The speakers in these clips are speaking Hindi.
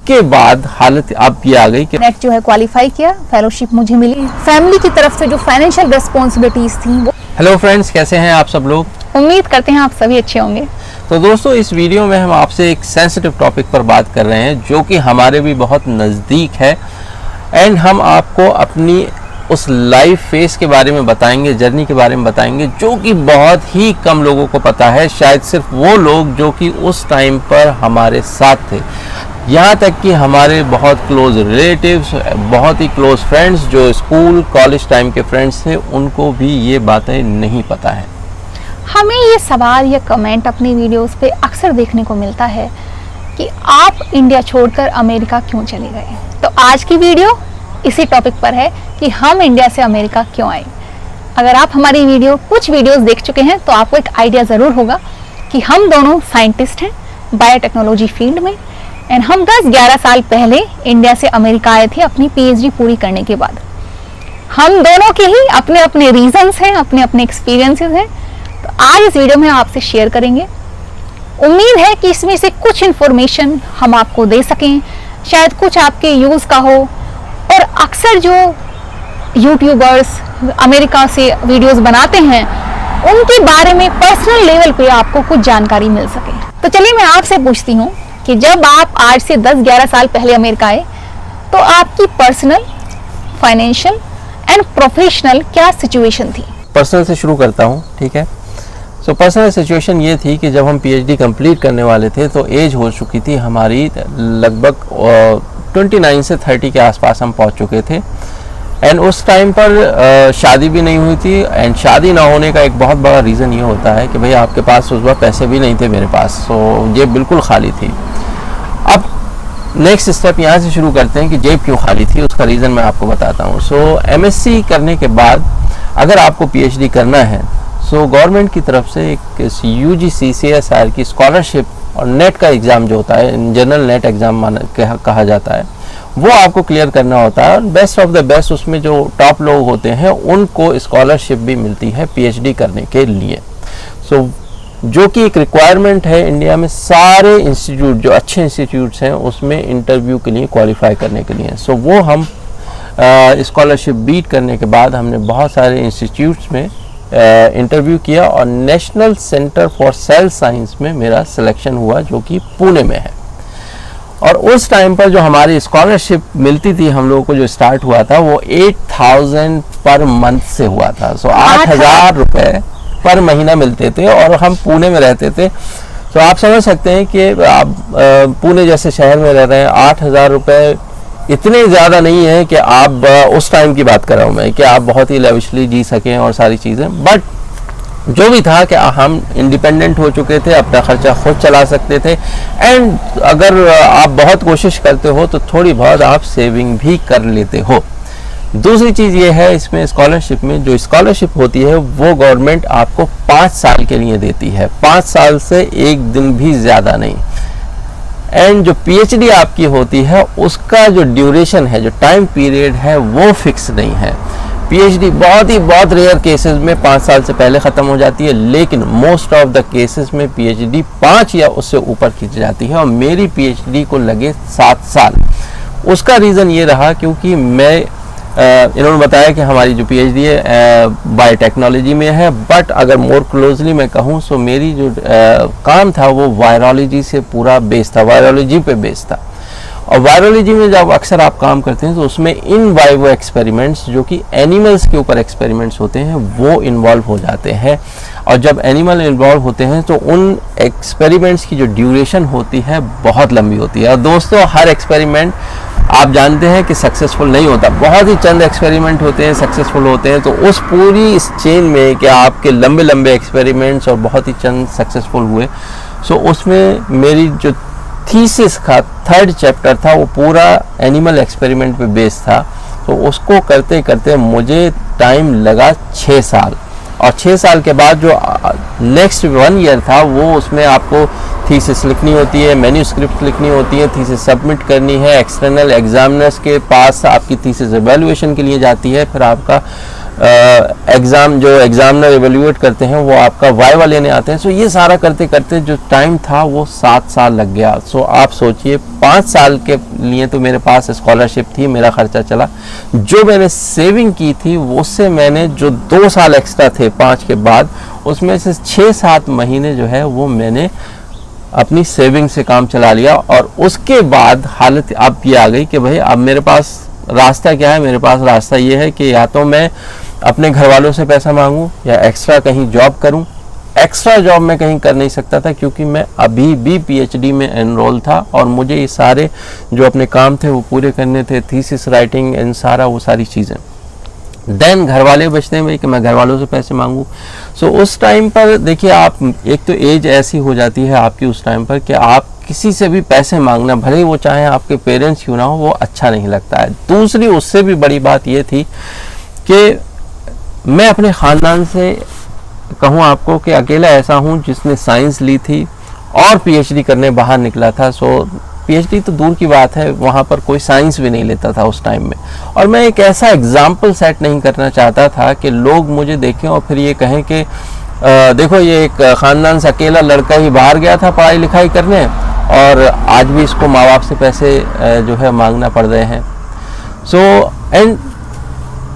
उसके बाद हालत अब ये आ गई कि नेट जो है क्वालिफाई किया, फेलोशिप मुझे मिली, फैमिली की तरफ से जो फाइनेंशियल रिस्पॉन्सिबिलिटीज थी वो। हेलो फ्रेंड्स, कैसे हैं आप सब लोग? उम्मीद करते हैं आप सभी अच्छे होंगे। तो दोस्तों, इस वीडियो में हम आपसे एक सेंसिटिव टॉपिक पर बात कर रहे हैं जो कि हमारे भी बहुत नज़दीक है एंड हम आपको अपनी उस लाइफ फेस के बारे में बताएंगे, जर्नी के बारे में बताएंगे जो कि बहुत ही कम लोगों को पता है। शायद सिर्फ वो लोग जो कि उस टाइम पर हमारे साथ थे, यहाँ तक कि हमारे बहुत क्लोज रिलेटिव्स, बहुत ही क्लोज फ्रेंड्स जो स्कूल कॉलेज टाइम के फ्रेंड्स थे, उनको भी ये बातें नहीं पता है। हमें ये सवाल या कमेंट अपनी वीडियोस पे अक्सर देखने को मिलता है कि आप इंडिया छोड़कर अमेरिका क्यों चले गए। तो आज की वीडियो इसी टॉपिक पर है कि हम इंडिया से अमेरिका क्यों आए। अगर आप हमारी कुछ वीडियोस देख चुके हैं तो आपको एक आइडिया ज़रूर होगा कि हम दोनों साइंटिस्ट हैं बायोटेक्नोलॉजी फील्ड में एंड हम 10-11 साल पहले इंडिया से अमेरिका आए थे अपनी पीएचडी पूरी करने के बाद। हम दोनों के ही अपने अपने रीजंस हैं, अपने अपने एक्सपीरियंसेस हैं। तो आज इस वीडियो में आपसे शेयर करेंगे। उम्मीद है कि इसमें से कुछ इन्फॉर्मेशन हम आपको दे सकें, शायद कुछ आपके यूज़ का हो। और अक्सर जो यूट्यूबर्स अमेरिका से वीडियोस बनाते हैं उनके बारे में पर्सनल लेवल पे आपको कुछ जानकारी मिल सके। तो चलिए मैं आपसे पूछती हूँ कि जब आप आज से 10-11 साल पहले अमेरिका आए तो आपकी पर्सनल, फाइनेंशियल एंड प्रोफेशनल क्या सिचुएशन थी? पर्सनल से शुरू करता हूँ, ठीक है। सो पर्सनल सिचुएशन ये थी कि जब हम पीएचडी कंप्लीट करने वाले थे तो एज हो चुकी थी हमारी, लगभग 29 से 30 के आसपास हम पहुंच चुके थे एंड उस टाइम पर शादी भी नहीं हुई थी। एंड शादी ना होने का एक बहुत बड़ा रीज़न ये होता है कि भाई आपके पास उस वक्त पैसे भी नहीं थे, मेरे पास, सो जेब बिल्कुल खाली थी। अब नेक्स्ट स्टेप यहाँ से शुरू करते हैं कि जेब क्यों खाली थी, उसका रीज़न मैं आपको बताता हूँ। सो एमएससी करने के बाद अगर आपको पीएचडी करना है सो गवर्नमेंट की तरफ से एक यूजीसी CSIR की स्कॉलरशिप और नेट का एग्ज़ाम जो होता है, जनरल नेट एग्ज़ाम कहा जाता है, वो आपको क्लियर करना होता है। और बेस्ट ऑफ द बेस्ट उसमें जो टॉप लोग होते हैं उनको स्कॉलरशिप भी मिलती है पीएचडी करने के लिए। सो जो कि एक रिक्वायरमेंट है इंडिया में, सारे इंस्टीट्यूट जो अच्छे इंस्टीट्यूट्स हैं उसमें इंटरव्यू के लिए क्वालिफाई करने के लिए। सो वो हम स्कॉलरशिप बीट करने के बाद हमने बहुत सारे इंस्टीट्यूट्स में इंटरव्यू किया और national centre for sale science में मेरा सिलेक्शन हुआ जो कि पुणे में है। और उस टाइम पर जो हमारी स्कॉलरशिप मिलती थी हम लोगों को, जो स्टार्ट हुआ था वो 8,000 पर मंथ से हुआ था। सो 8,000 रुपये पर महीना मिलते थे और हम पुणे में रहते थे। तो आप समझ सकते हैं कि आप पुणे जैसे शहर में रह रहे हैं, 8,000 रुपये इतने ज़्यादा नहीं है कि आप उस टाइम की बात कर रहा हूँ मैं, कि आप बहुत ही लेविशली जी सकें और सारी चीज़ें। बट जो भी था कि हम इंडिपेंडेंट हो चुके थे, अपना खर्चा खुद चला सकते थे एंड अगर आप बहुत कोशिश करते हो तो थोड़ी बहुत आप सेविंग भी कर लेते हो। दूसरी चीज़ ये है इसमें स्कॉलरशिप में, जो स्कॉलरशिप होती है वो गवर्नमेंट आपको 5 साल के लिए देती है, 5 साल से एक दिन भी ज़्यादा नहीं। एंड जो पीएचडी आपकी होती है उसका जो ड्यूरेशन है, जो टाइम पीरियड है वो फिक्स नहीं है। पीएचडी बहुत रेयर केसेस में 5 साल से पहले ख़त्म हो जाती है, लेकिन मोस्ट ऑफ द केसेस में पीएचडी 5 या उससे ऊपर की जाती है और मेरी पीएचडी को लगे 7 साल। उसका रीज़न ये रहा क्योंकि मैं इन्होंने बताया कि हमारी जो पीएचडी है बायोटेक्नोलॉजी में है, बट अगर मोर क्लोजली मैं कहूँ तो मेरी जो काम था वो वायरोलॉजी से पूरा बेस था, वायरोलॉजी पे बेस था। और वायरोलॉजी में जब अक्सर आप काम करते हैं तो उसमें इन वाइवो एक्सपेरिमेंट्स, जो कि एनिमल्स के ऊपर एक्सपेरिमेंट्स होते हैं, वो इन्वॉल्व हो जाते हैं। और जब एनिमल इन्वॉल्व होते हैं तो उन एक्सपेरिमेंट्स की जो ड्यूरेशन होती है बहुत लंबी होती है। और दोस्तों, हर एक्सपेरिमेंट आप जानते हैं कि सक्सेसफुल नहीं होता, बहुत ही चंद एक्सपेरिमेंट होते हैं सक्सेसफुल होते हैं। तो उस पूरी इस चेन में कि आपके लंबे लंबे एक्सपेरिमेंट्स और बहुत ही चंद सक्सेसफुल हुए, सो उसमें मेरी जो थीसिस का 3rd चैप्टर था वो पूरा एनिमल एक्सपेरिमेंट पे बेस्ड था। तो उसको करते करते मुझे टाइम लगा 6 साल। और 6 साल के बाद जो नेक्स्ट 1 ईयर था वो उसमें आपको थीसिस लिखनी होती है, मैन्यूस्क्रिप्ट लिखनी होती है, थीसिस सबमिट करनी है, एक्सटर्नल एग्जामिनर्स के पास आपकी थीसिस एवेल्युएशन के लिए जाती है, फिर आपका एग्ज़ाम जो एग्ज़ामिनर एवेल्यूएट करते हैं वो आपका वाइवा लेने आते हैं। सो ये सारा करते करते जो टाइम था वो 7 साल लग गया। सो आप सोचिए 5 साल के लिए तो मेरे पास स्कॉलरशिप थी, मेरा खर्चा चला। जो मैंने सेविंग की थी उससे मैंने जो 2 साल एक्स्ट्रा थे 5 के बाद, उसमें से 6-7 महीने जो है वो मैंने अपनी सेविंग से काम चला लिया। और उसके बाद हालत अब ये आ गई कि भाई अब मेरे पास रास्ता क्या है? मेरे पास रास्ता ये है कि या तो मैं अपने घर वालों से पैसा मांगूं या एक्स्ट्रा कहीं जॉब करूं। एक्स्ट्रा जॉब मैं कहीं कर नहीं सकता था क्योंकि मैं अभी भी पीएचडी में एनरोल था और मुझे ये सारे जो अपने काम थे वो पूरे करने थे, थीसिस राइटिंग एंड सारा वो सारी चीज़ें। देन घर वाले बचते हैं भाई कि मैं घर वालों से पैसे मांगूं। सो उस टाइम पर देखिए, आप एक तो एज ऐसी हो जाती है आपकी उस टाइम पर कि आप किसी से भी पैसे मांगना, भले ही वो चाहे आपके पेरेंट्स क्यों ना हो, वो अच्छा नहीं लगता है। दूसरी उससे भी बड़ी बात ये थी कि मैं अपने ख़ानदान से कहूँ आपको कि अकेला ऐसा हूँ जिसने साइंस ली थी और पीएचडी करने बाहर निकला था। सो पीएचडी तो दूर की बात है, वहाँ पर कोई साइंस भी नहीं लेता था उस टाइम में। और मैं एक ऐसा एग्जाम्पल सेट नहीं करना चाहता था कि लोग मुझे देखें और फिर ये कहें कि देखो ये एक ख़ानदान से अकेला लड़का ही बाहर गया था पढ़ाई लिखाई करने और आज भी इसको माँ बाप से पैसे जो है मांगना पड़ रहे हैं। सो एंड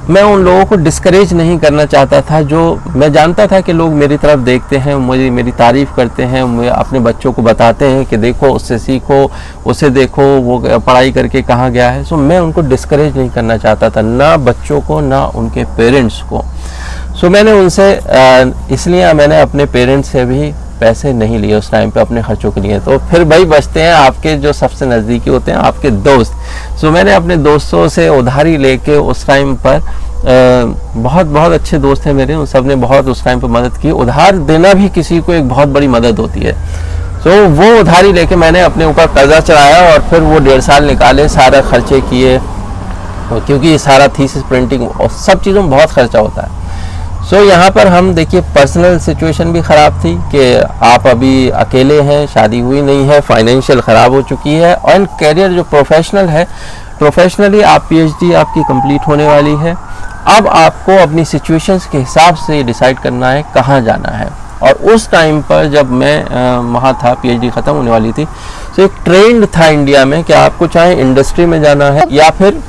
मैं उन लोगों को डिस्करेज नहीं करना चाहता था। जो मैं जानता था कि लोग मेरी तरफ देखते हैं, मुझे मेरी तारीफ़ करते हैं, मुझे अपने बच्चों को बताते हैं कि देखो उससे सीखो, उसे देखो वो पढ़ाई करके कहाँ गया है। सो मैं उनको डिस्करेज नहीं करना चाहता था, ना बच्चों को ना उनके पेरेंट्स को। सो मैंने उनसे इसलिए मैंने अपने पेरेंट्स से भी पैसे नहीं लिए उस टाइम पे अपने खर्चों के लिए। तो फिर भाई बचते हैं आपके जो सबसे नज़दीकी होते हैं आपके दोस्त। सो मैंने अपने दोस्तों से उधारी लेके उस टाइम पर बहुत बहुत अच्छे दोस्त हैं मेरे, उन सब ने बहुत उस टाइम पर मदद की। उधार देना भी किसी को एक बहुत बड़ी मदद होती है। सो वो उधारी लेके मैंने अपने ऊपर कर्जा चढ़ाया और फिर वो 1.5 साल निकाले, सारा खर्चे किए, क्योंकि ये सारा थीसिस प्रिंटिंग और सब चीज़ों में बहुत खर्चा होता है। सो यहाँ पर हम देखिए पर्सनल सिचुएशन भी ख़राब थी कि आप अभी अकेले हैं, शादी हुई नहीं है, फाइनेंशियल ख़राब हो चुकी है, और कैरियर जो प्रोफेशनल है, प्रोफेशनली आप पीएचडी आपकी कंप्लीट होने वाली है। अब आपको अपनी सिचुएशंस के हिसाब से डिसाइड करना है कहाँ जाना है। और उस टाइम पर जब मैं वहाँ था, पीएचडी ख़त्म होने वाली थी, तो एक ट्रेंड था इंडिया में कि आपको चाहे इंडस्ट्री में जाना है या फिर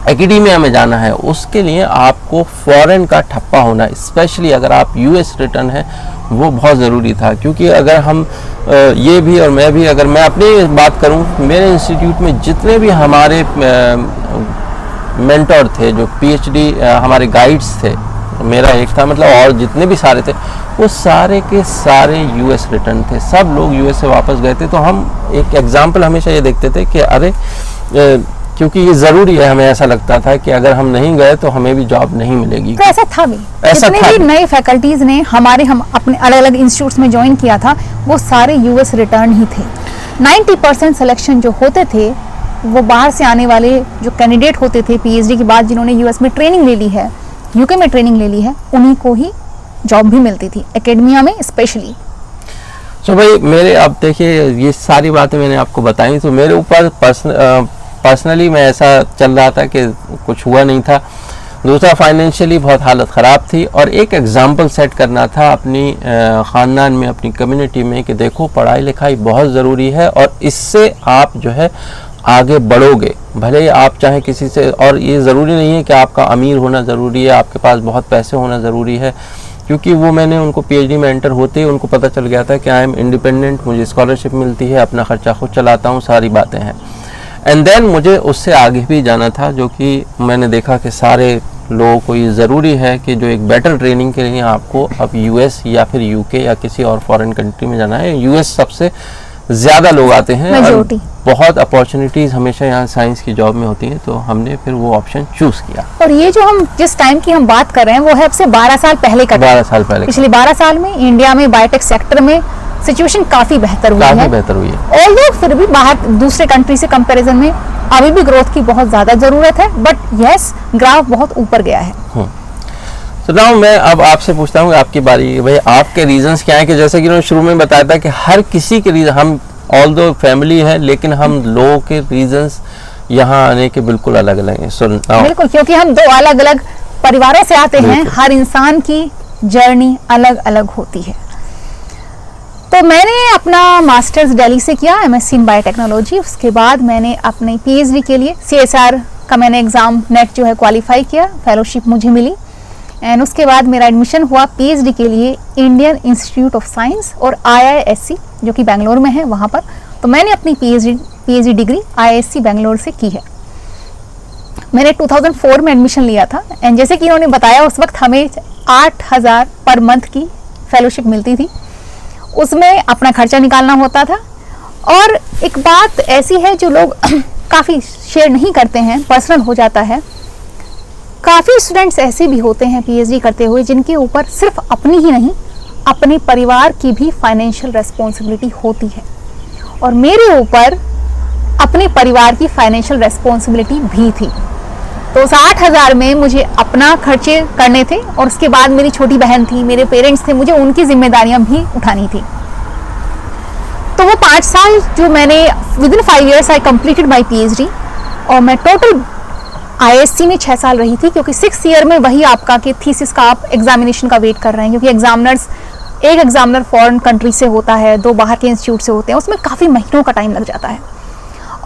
एकेडमिया में जाना है, उसके लिए आपको फॉरेन का ठप्पा होना, स्पेशली अगर आप यूएस रिटर्न है, वो बहुत ज़रूरी था। क्योंकि अगर हम ये भी और मैं भी, अगर मैं अपनी बात करूं, मेरे इंस्टीट्यूट में जितने भी हमारे मेंटर थे, जो पीएचडी हमारे गाइड्स थे, मेरा एक था मतलब, और जितने भी सारे थे वो सारे के सारे यूएस रिटर्न थे, सब लोग यूएस से वापस गए थे। तो हम एक एग्जाम्पल हमेशा ये देखते थे कि अरे क्योंकि ये ज़रूरी है, हमें ऐसा लगता था कि अगर हम नहीं गए तो हमें भी जॉब नहीं मिलेगी। तो ऐसा था भी, जितने भी नए फैकल्टीज ने हम अपने अलग अलग इंस्टीट्यूट्स में ज्वाइन किया था वो सारे यूएस रिटर्न ही थे। 90% सिलेक्शन जो होते थे वो बाहर से आने वाले जो कैंडिडेट होते थे पीएचडी के बाद, जिन्होंने यूएस में ट्रेनिंग ले ली है, यूके में ट्रेनिंग ले ली है, उन्हीं को ही जॉब भी मिलती थी, एकेडमिया में स्पेशली। सो भाई मेरे, अब देखिए ये सारी बातें मैंने आपको बताई, तो मेरे ऊपर पर्सनली मैं ऐसा चल रहा था कि कुछ हुआ नहीं था। दूसरा, फाइनेंशियली बहुत हालत ख़राब थी, और एक एग्ज़ाम्पल सेट करना था अपनी ख़ानदान में, अपनी कम्युनिटी में कि देखो पढ़ाई लिखाई बहुत ज़रूरी है और इससे आप जो है आगे बढ़ोगे। भले ही आप चाहे किसी से, और ये ज़रूरी नहीं है कि आपका अमीर होना ज़रूरी है, आपके पास बहुत पैसे होना ज़रूरी है, क्योंकि वो मैंने उनको पीएचडी में एंटर होते ही उनको पता चल गया था कि आई एम इंडिपेंडेंट, मुझे स्कॉलरशिप मिलती है, अपना ख़र्चा खुद चलाता हूँ, सारी बातें हैं। एंड देन मुझे उससे आगे भी जाना था, जो कि मैंने देखा कि सारे लोगों को ये ज़रूरी है कि जो एक बेटर ट्रेनिंग के लिए आपको अब यूएस या फिर यूके या किसी और फॉरेन कंट्री में जाना है। यूएस सबसे ज़्यादा लोग आते हैं और बहुत अपॉर्चुनिटीज़ हमेशा यहाँ साइंस की जॉब में होती हैं, तो हमने फिर वो ऑप्शन चूज़ किया। और ये जो हम जिस टाइम की हम बात कर रहे हैं वो है अब से 12 साल पहले का। 12 साल पहले। पिछले 12 साल में इंडिया में बायोटेक सेक्टर में सिचुएशन काफी बेहतर हुई है। काफी बेहतर हुई है। ऑल्दो फिर भी बाहर दूसरे कंट्री से कंपैरिजन में अभी भी ग्रोथ की बहुत ज्यादा जरूरत है, बट यस ग्राफ बहुत ऊपर गया है। तो नाउ मैं अब आपसे पूछता हूँ, आपकी बारी, भाई आपके रीजंस क्या है? कि जैसे कि उन्होंने शुरू में बताया था कि हर किसी के रीजन, हम ऑल्दो फैमिली है लेकिन हम लोगों के रीजंस यहाँ आने के बिल्कुल अलग अलग हैं। बिल्कुल, क्योंकि हम दो अलग अलग परिवारों से आते हैं, बिल्कुल। हर इंसान की जर्नी अलग अलग होती है। तो मैंने अपना मास्टर्स दिल्ली से किया, एमएससी इन बायोटेक्नोलॉजी। उसके बाद मैंने अपने पीएचडी के लिए सीएसआर का मैंने एग्ज़ाम नेट जो है क्वालिफाई किया, फेलोशिप मुझे मिली। एंड उसके बाद मेरा एडमिशन हुआ पीएचडी के लिए इंडियन इंस्टीट्यूट ऑफ साइंस और IISc जो कि बेंगलोर में है, वहाँ पर। तो मैंने अपनी पीएचडी डिग्री IISc बेंगलोर से की है। मैंने 2004 में एडमिशन लिया था। एंड जैसे कि इन्होंने बताया, उस वक्त हमें 8,000 पर मंथ की फेलोशिप मिलती थी, उसमें अपना खर्चा निकालना होता था। और एक बात ऐसी है जो लोग काफ़ी शेयर नहीं करते हैं, पर्सनल हो जाता है। काफ़ी स्टूडेंट्स ऐसे भी होते हैं पीएचडी करते हुए जिनके ऊपर सिर्फ अपनी ही नहीं, अपने परिवार की भी फाइनेंशियल रेस्पॉन्सिबिलिटी होती है। और मेरे ऊपर अपने परिवार की फाइनेंशियल रेस्पॉन्सिबिलिटी भी थी। तो उस 8,000 में मुझे अपना खर्चे करने थे, और उसके बाद मेरी छोटी बहन थी, मेरे पेरेंट्स थे, मुझे उनकी जिम्मेदारियां भी उठानी थी। तो वो 5 साल जो मैंने within 5 years I completed my PhD. और मैं टोटल IISc में 6 साल रही थी, क्योंकि 6th ईयर में वही आपका कि थीसिस का आप एग्जामिनेशन का वेट कर रहे हैं, क्योंकि एग्जामिनर्स, एक एग्जामिनर फॉरेन कंट्री से होता है, 2 बाहर के इंस्टीट्यूट से होते हैं, उसमें काफ़ी महीनों का टाइम लग जाता है।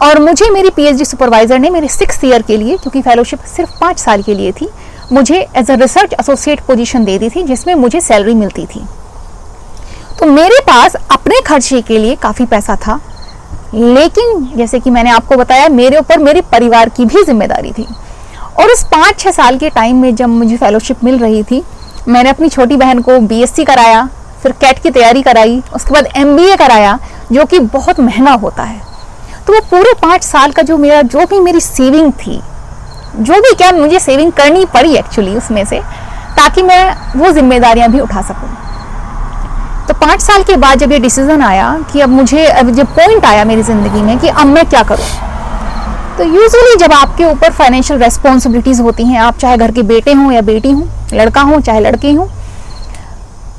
और मुझे मेरी पीएचडी सुपरवाइजर ने मेरे 6th ईयर के लिए, क्योंकि फेलोशिप सिर्फ 5 साल के लिए थी, मुझे as a research associate position दे दी थी, जिसमें मुझे सैलरी मिलती थी। तो मेरे पास अपने खर्चे के लिए काफ़ी पैसा था, लेकिन जैसे कि मैंने आपको बताया, मेरे ऊपर मेरे परिवार की भी जिम्मेदारी थी। और इस 5-6 साल के टाइम में जब मुझे फेलोशिप मिल रही थी, मैंने अपनी छोटी बहन को BSc कराया, फिर कैट की तैयारी कराई, उसके बाद MBA कराया, जो कि बहुत महंगा होता है। तो वो पूरे 5 साल का जो भी मेरी सेविंग थी, जो भी क्या मुझे सेविंग करनी पड़ी एक्चुअली उसमें से, ताकि मैं वो जिम्मेदारियां भी उठा सकूं। तो 5 साल के बाद जब ये डिसीजन आया कि अब जब पॉइंट आया मेरी ज़िंदगी में कि अब मैं क्या करूं, तो यूजुअली जब आपके ऊपर फाइनेंशियल रेस्पॉन्सिबिलिटीज़ होती हैं, आप चाहे घर के बेटे हों या बेटी हों, लड़का हो चाहे लड़की हो,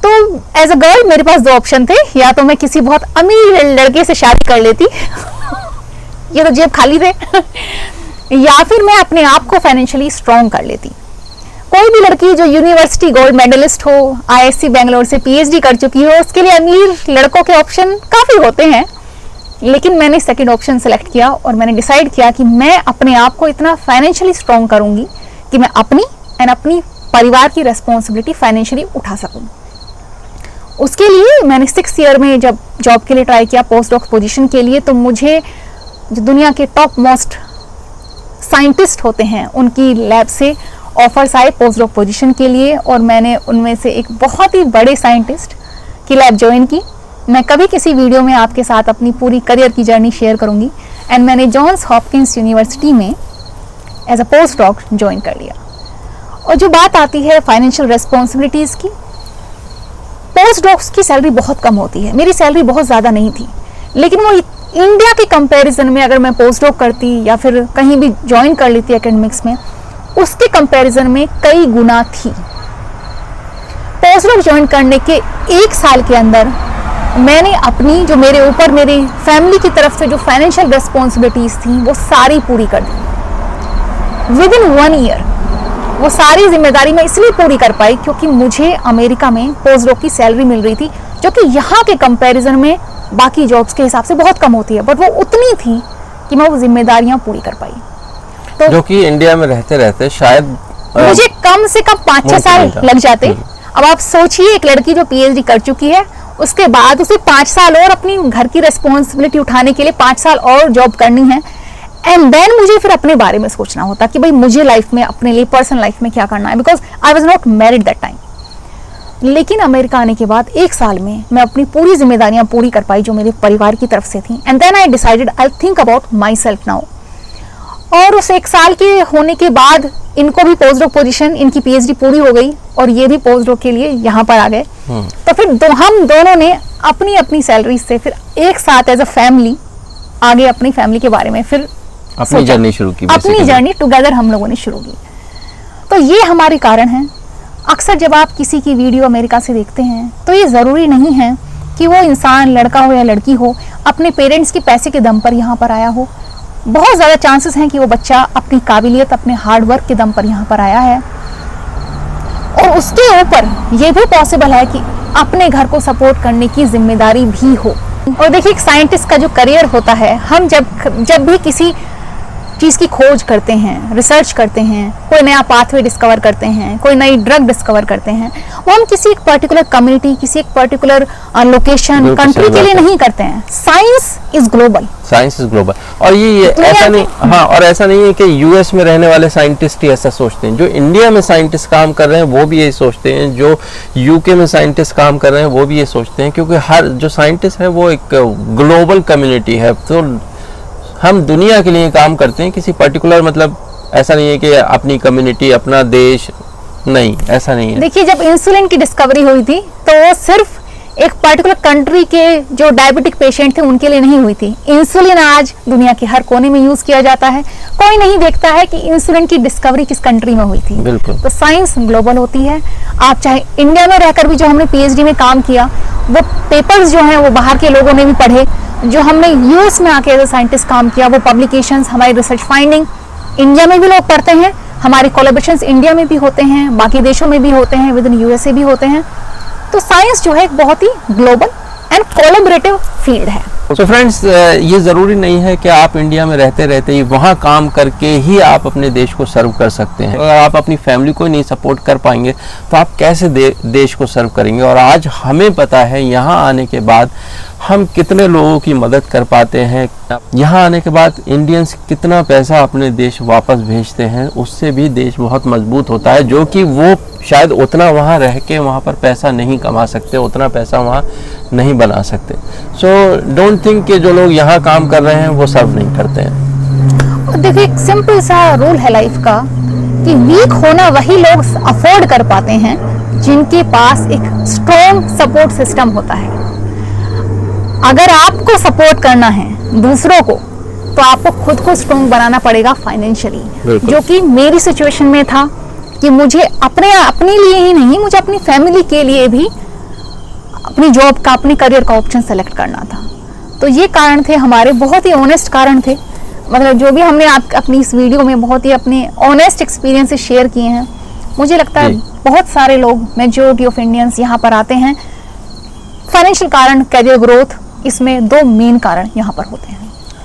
तो एज अ गर्ल मेरे पास 2 ऑप्शन थे। या तो मैं किसी बहुत अमीर लड़के से शादी कर लेती ये तो जेब खाली थे या फिर मैं अपने आप को फाइनेंशियली स्ट्रॉन्ग कर लेती। कोई भी लड़की जो यूनिवर्सिटी गोल्ड मेडलिस्ट हो, IISc बेंगलोर से पीएचडी कर चुकी हो, उसके लिए अमीर लड़कों के ऑप्शन काफ़ी होते हैं, लेकिन मैंने सेकंड ऑप्शन सेलेक्ट किया और मैंने डिसाइड किया कि मैं अपने आप को इतना फाइनेंशियली स्ट्रॉन्ग करूंगी कि मैं अपनी परिवार की रेस्पॉन्सिबिलिटी फाइनेंशियली उठा सकूं। उसके लिए मैंने 6th ईयर में जब जॉब के लिए ट्राई किया, पोस्ट डॉक पोजीशन के लिए, तो मुझे जो दुनिया के टॉप मोस्ट साइंटिस्ट होते हैं उनकी लैब से ऑफर्स आए पोस्ट डॉक पोजीशन के लिए, और मैंने उनमें से एक बहुत ही बड़े साइंटिस्ट की लैब ज्वाइन की। मैं कभी किसी वीडियो में आपके साथ अपनी पूरी करियर की जर्नी शेयर करूंगी। एंड मैंने जॉन्स हॉपकिंस यूनिवर्सिटी में as a post doc join कर लिया। और जो बात आती है फाइनेंशियल रेस्पॉन्सिबिलिटीज़ की, पोस्ट डॉक्स की सैलरी बहुत कम होती है। मेरी सैलरी बहुत ज़्यादा नहीं थी, लेकिन वो इंडिया के कंपैरिजन में अगर मैं पोस्ट डॉक करती या फिर कहीं भी ज्वाइन कर लेती एकेडमिक्स में, उसके कंपैरिजन में कई गुना थी। पोस्ट डॉक ज्वाइन करने के 1 साल के अंदर मैंने अपनी जो मेरे ऊपर मेरी फैमिली की तरफ से जो फाइनेंशियल रेस्पॉन्सिबिलिटीज़ थी वो सारी पूरी कर दी। विदिन 1 ईयर वो सारी जिम्मेदारी मैं इसलिए पूरी कर पाई क्योंकि मुझे अमेरिका में पोस्ट डॉक की सैलरी मिल रही थी, जो कि यहाँ के कंपैरिजन में बाकी जॉब्स के हिसाब से बहुत कम होती है, बट वो उतनी थी कि मैं वो जिम्मेदारियां पूरी कर पाई। तो जो कि इंडिया में रहते रहते शायद मुझे कम से कम 5-6 साल लग जाते। अब आप सोचिए, एक लड़की जो पीएचडी कर चुकी है, उसके बाद उसे 5 साल और अपनी घर की रेस्पॉन्सिबिलिटी उठाने के लिए 5 साल और जॉब करनी है, एंड देन मुझे फिर अपने बारे में सोचना होता कि भाई मुझे लाइफ में अपने लिए पर्सनल लाइफ में क्या करना है, because I was not married that time. लेकिन अमेरिका आने के बाद 1 साल में मैं अपनी पूरी जिम्मेदारियां पूरी कर पाई जो मेरे परिवार की तरफ से थी। And then I decided I think about myself now. और उस 1 साल के होने के बाद इनको भी पोस्ट डॉक पोजीशन, इनकी पीएचडी पूरी हो गई और ये भी पोस्ट डॉक के लिए यहाँ पर आ गए। तो फिर हम दोनों ने अपनी अपनी सैलरी से फिर एक साथ एज अ फैमिली आगे अपनी फैमिली के बारे में फिर अपनी जर्नी शुरू की, अपनी जर्नी टुगेदर हम लोगों ने शुरू की। तो ये हमारे कारण हैं। अक्सर जब आप किसी की वीडियो अमेरिका से देखते हैं तो ये ज़रूरी नहीं है कि वो इंसान, लड़का हो या लड़की हो, अपने पेरेंट्स के पैसे के दम पर यहाँ पर आया हो। बहुत ज़्यादा चांसेस हैं कि वो बच्चा अपनी काबिलियत, अपने हार्ड वर्क के दम पर यहाँ पर आया है। और उसके ऊपर ये भी पॉसिबल है कि अपने घर को सपोर्ट करने की जिम्मेदारी भी हो। और देखिए, एक साइंटिस्ट का जो करियर होता है, हम जब भी किसी चीज़ की खोज करते हैं, रिसर्च करते हैं, कोई नया पाथवे डिस्कवर करते हैं, कोई नई ड्रग डिस्कवर करते हैं, वो हम किसी एक पर्टिकुलर कम्युनिटी, किसी एक पर्टिकुलर लोकेशन, कंट्री के लिए नहीं करते हैं। Science is global. Science is global. और ये ऐसा नहीं, हाँ, और ऐसा नहीं है कि यूएस में रहने वाले साइंटिस्ट ही ऐसा सोचते हैं। जो इंडिया में साइंटिस्ट काम कर रहे हैं वो भी यही सोचते हैं, जो यूके में साइंटिस्ट काम कर रहे हैं वो भी ये सोचते हैं, क्योंकि हर जो साइंटिस्ट है वो एक ग्लोबल कम्युनिटी है। तो हम दुनिया के लिए काम करते हैं, किसी पर्टिकुलर, मतलब ऐसा नहीं है कि अपनी कम्युनिटी, अपना देश, नहीं, ऐसा नहीं है। देखिए, जब इंसुलिन की डिस्कवरी हुई थी तो वो सिर्फ एक पर्टिकुलर कंट्री के जो डायबिटिक पेशेंट थे उनके लिए नहीं हुई थी। इंसुलिन आज दुनिया के हर कोने में यूज किया जाता है। कोई नहीं देखता है कि इंसुलिन की डिस्कवरी किस कंट्री में हुई थी। बिल्कुल। तो साइंस ग्लोबल होती है। आप चाहे इंडिया में रहकर भी, जो हमने पीएचडी में काम किया, वो पेपर्स जो हैं वो बाहर के लोगों ने भी पढ़े। जो हमने यूएस में आके एज ए साइंटिस्ट काम किया, वो पब्लिकेशंस, हमारी रिसर्च फाइंडिंग इंडिया में भी लोग पढ़ते हैं। हमारे कोलैबोरेशंस इंडिया में भी होते हैं, बाकी देशों में भी होते हैं, विद इन यूएसए भी होते हैं। तो साइंस जो है एक बहुत ही ग्लोबल एंड कोलैबोरेटिव फील्ड है। तो फ्रेंड्स, ये ज़रूरी नहीं है कि आप इंडिया में रहते रहते ही वहाँ काम करके ही आप अपने देश को सर्व कर सकते हैं। अगर आप अपनी फैमिली को नहीं सपोर्ट कर पाएंगे तो आप कैसे देश को सर्व करेंगे। और आज हमें पता है यहाँ आने के बाद हम कितने लोगों की मदद कर पाते हैं। यहाँ आने के बाद इंडियंस कितना पैसा अपने देश वापस भेजते हैं, उससे भी देश बहुत मजबूत होता है, जो कि वो शायद उतना वहाँ रह के वहाँ पर पैसा नहीं कमा सकते, उतना पैसा वहाँ नहीं बना सकते। सो डोंट थिंक कि जो लोग यहाँ काम कर रहे हैं वो सर्व नहीं करते हैं। और देखिए, एक सिंपल सा रूल है लाइफ का कि वीक होना वही लोग अफोर्ड कर पाते हैं जिनके पास एक स्ट्रॉन्ग सपोर्ट सिस्टम होता है। अगर आपको सपोर्ट करना है दूसरों को, तो आपको खुद को स्ट्रॉन्ग बनाना पड़ेगा फाइनेंशियली, जो कि मेरी सिचुएशन में था कि मुझे अपने लिए ही नहीं, मुझे अपनी फैमिली के लिए भी अपनी जॉब का, अपनी करियर का ऑप्शन सेलेक्ट करना था। तो ये कारण थे हमारे, बहुत ही ऑनेस्ट कारण थे। मतलब जो भी हमने अपनी इस वीडियो में बहुत ही अपने ऑनेस्ट एक्सपीरियंसेस शेयर किए हैं, मुझे लगता है बहुत सारे लोग, मेजॉरिटी ऑफ इंडियंस यहाँ पर आते हैं। फाइनेंशियल कारण, करियर ग्रोथ, इसमें दो मेन कारण यहाँ पर होते हैं।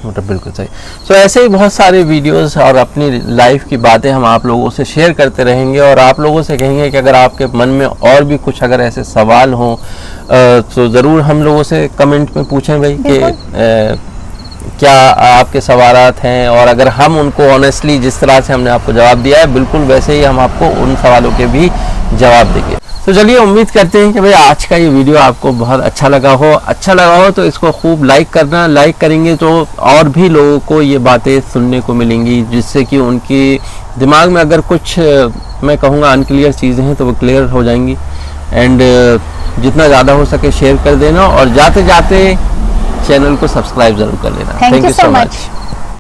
मतलब बिल्कुल सही। सो ऐसे ही बहुत सारे वीडियोस और अपनी लाइफ की बातें हम आप लोगों से शेयर करते रहेंगे, और आप लोगों से कहेंगे कि अगर आपके मन में और भी कुछ अगर ऐसे सवाल हों तो ज़रूर हम लोगों से कमेंट में पूछें भाई कि क्या आपके सवालात हैं, और अगर हम उनको ऑनेस्टली जिस तरह से हमने आपको जवाब दिया है, बिल्कुल वैसे ही हम आपको उन सवालों के भी जवाब देंगे। तो चलिए, उम्मीद करते हैं कि भाई आज का ये वीडियो आपको बहुत अच्छा लगा हो तो इसको खूब लाइक करना। लाइक करेंगे तो और भी लोगों को ये बातें सुनने को मिलेंगी, जिससे कि उनकी दिमाग में अगर कुछ मैं कहूँगा अनक्लियर चीज़ें हैं तो वो क्लियर हो जाएंगी। एंड जितना ज़्यादा हो सके शेयर कर देना, और जाते जाते चैनल को सब्सक्राइब ज़रूर कर लेना। Thank you so much.